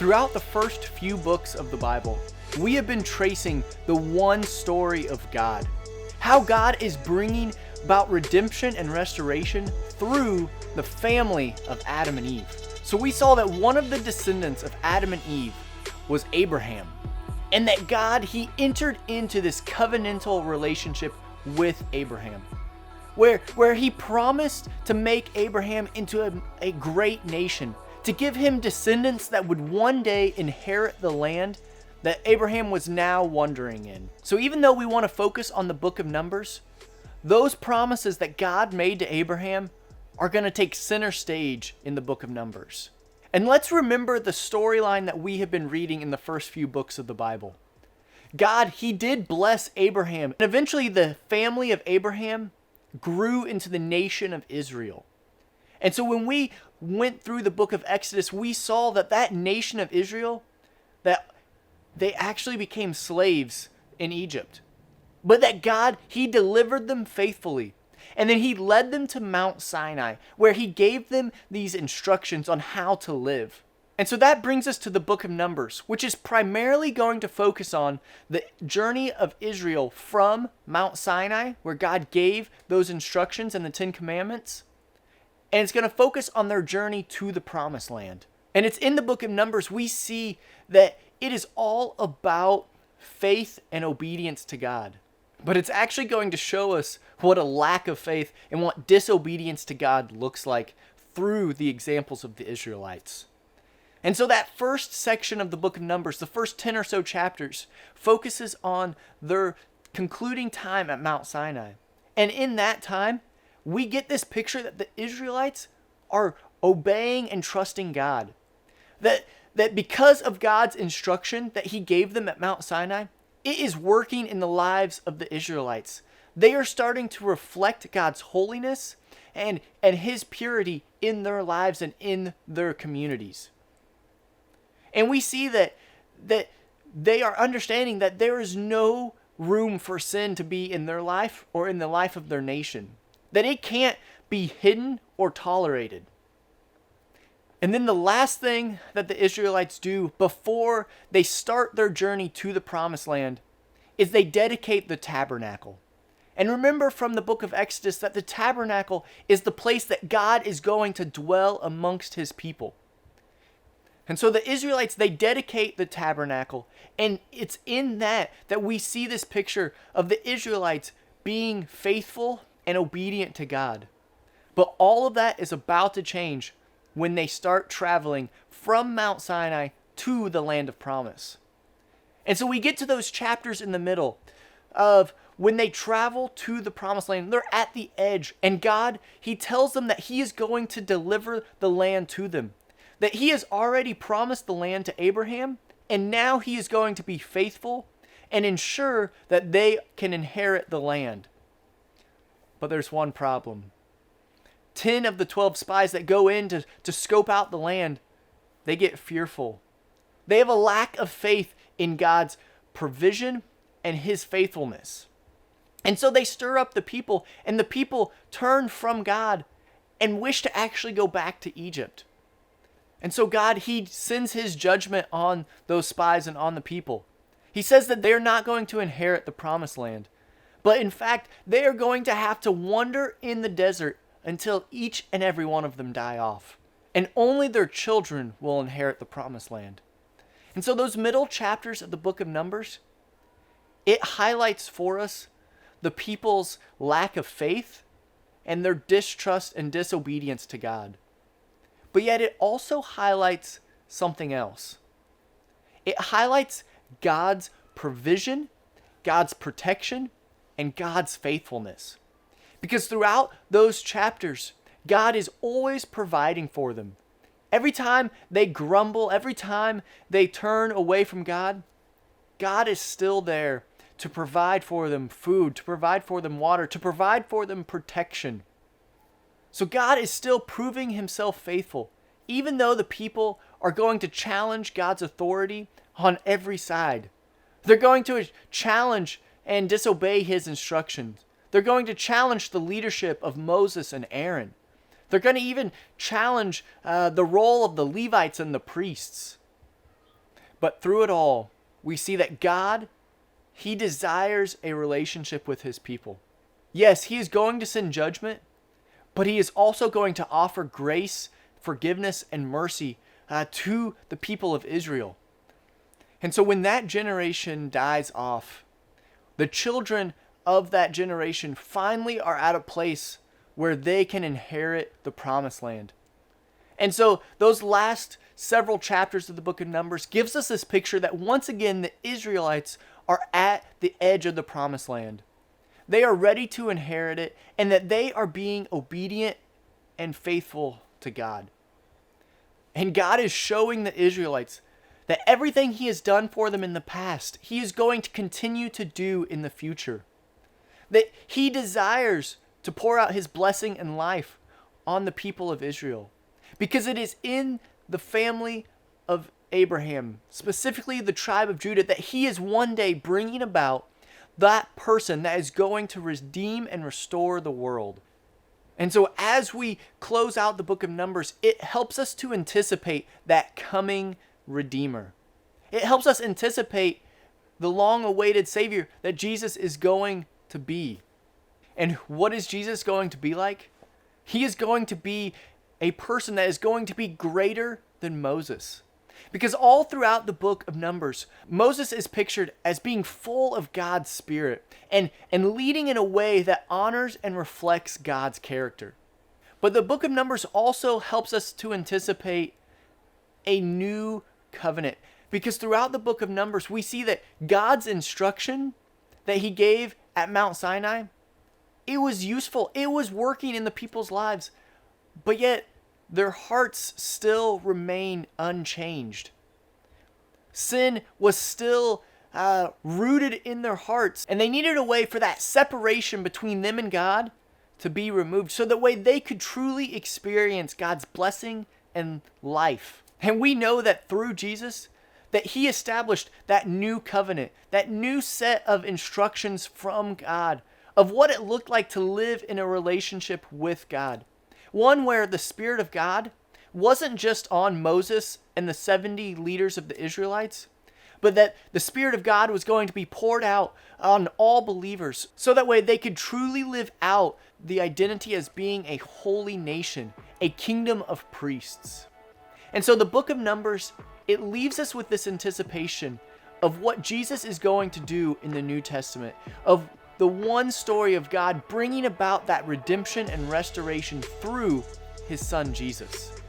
Throughout the first few books of the Bible, we have been tracing the one story of God. How God is bringing about redemption and restoration through the family of Adam and Eve. So we saw that one of the descendants of Adam and Eve was Abraham, and that God, he entered into this covenantal relationship with Abraham, where he promised to make Abraham into a great nation, to give him descendants that would one day inherit the land that Abraham was now wandering in. So even though we want to focus on the book of Numbers, those promises that God made to Abraham are going to take center stage in the book of Numbers. And let's remember the storyline that we have been reading in the first few books of the Bible. God, he did bless Abraham, and eventually the family of Abraham grew into the nation of Israel. And so when we went through the book of Exodus, we saw that that nation of Israel, that they actually became slaves in Egypt. But that God, he delivered them faithfully. And then he led them to Mount Sinai, where he gave them these instructions on how to live. And so that brings us to the book of Numbers, which is primarily going to focus on the journey of Israel from Mount Sinai, where God gave those instructions and the Ten Commandments. And it's going to focus on their journey to the Promised Land. And it's in the book of Numbers we see that it is all about faith and obedience to God. But it's actually going to show us what a lack of faith and what disobedience to God looks like through the examples of the Israelites. And so that first section of the book of Numbers, the first 10 or so chapters, focuses on their concluding time at Mount Sinai. And in that time, we get this picture that the Israelites are obeying and trusting God. That because of God's instruction that he gave them at Mount Sinai, it is working in the lives of the Israelites. They are starting to reflect God's holiness and his purity in their lives and in their communities. And we see that they are understanding that there is no room for sin to be in their life or in the life of their nation. That it can't be hidden or tolerated. And then the last thing that the Israelites do before they start their journey to the Promised Land is they dedicate the tabernacle. And remember from the book of Exodus that the tabernacle is the place that God is going to dwell amongst his people. And so the Israelites, they dedicate the tabernacle. And it's in that we see this picture of the Israelites being faithful and obedient to God. But all of that is about to change when they start traveling from Mount Sinai to the land of promise. And so we get to those chapters in the middle of when they travel to the Promised Land. They're at the edge, and God, he tells them that he is going to deliver the land to them. That he has already promised the land to Abraham, and now he is going to be faithful and ensure that they can inherit the land. But there's one problem. 10 of the 12 spies that go in to scope out the land, they get fearful. They have a lack of faith in God's provision and his faithfulness. And so they stir up the people, and the people turn from God and wish to actually go back to Egypt. And so God, he sends his judgment on those spies and on the people. He says that they're not going to inherit the Promised Land. But in fact, they are going to have to wander in the desert until each and every one of them die off. And only their children will inherit the Promised Land. And so those middle chapters of the book of Numbers, it highlights for us the people's lack of faith and their distrust and disobedience to God. But yet it also highlights something else. It highlights God's provision, God's protection, and God's faithfulness. Because throughout those chapters, God is always providing for them. Every time they grumble, every time they turn away from God, God is still there to provide for them food, to provide for them water, to provide for them protection. So God is still proving himself faithful, even though the people are going to challenge God's authority on every side. They're going to challenge and disobey his instructions. They're going to challenge the leadership of Moses and Aaron. They're going to even challenge the role of the Levites and the priests. But through it all, we see that God, he desires a relationship with his people. Yes, he is going to send judgment, but he is also going to offer grace, forgiveness, and mercy to the people of Israel. And so when that generation dies off, the children of that generation finally are at a place where they can inherit the promised land. And so those last several chapters of the book of Numbers gives us this picture that once again the Israelites are at the edge of the promised land. They are ready to inherit it, and that they are being obedient and faithful to God. And God is showing the Israelites that everything he has done for them in the past, he is going to continue to do in the future. That he desires to pour out his blessing and life on the people of Israel. Because it is in the family of Abraham, specifically the tribe of Judah, that he is one day bringing about that person that is going to redeem and restore the world. And so as we close out the book of Numbers, it helps us to anticipate that coming Redeemer. It helps us anticipate the long-awaited Savior that Jesus is going to be. And what is Jesus going to be like? He is going to be a person that is going to be greater than Moses. Because all throughout the book of Numbers, Moses is pictured as being full of God's Spirit and leading in a way that honors and reflects God's character. But the book of Numbers also helps us to anticipate a new covenant. Because throughout the book of Numbers, we see that God's instruction that he gave at Mount Sinai, it was useful. It was working in the people's lives. But yet, their hearts still remain unchanged. Sin was still rooted in their hearts, and they needed a way for that separation between them and God to be removed, so that way they could truly experience God's blessing and life. And we know that through Jesus, that he established that new covenant, that new set of instructions from God of what it looked like to live in a relationship with God. One where the Spirit of God wasn't just on Moses and the 70 leaders of the Israelites, but that the Spirit of God was going to be poured out on all believers, so that way they could truly live out the identity as being a holy nation, a kingdom of priests. And so the book of Numbers, it leaves us with this anticipation of what Jesus is going to do in the New Testament, of the one story of God bringing about that redemption and restoration through his son Jesus.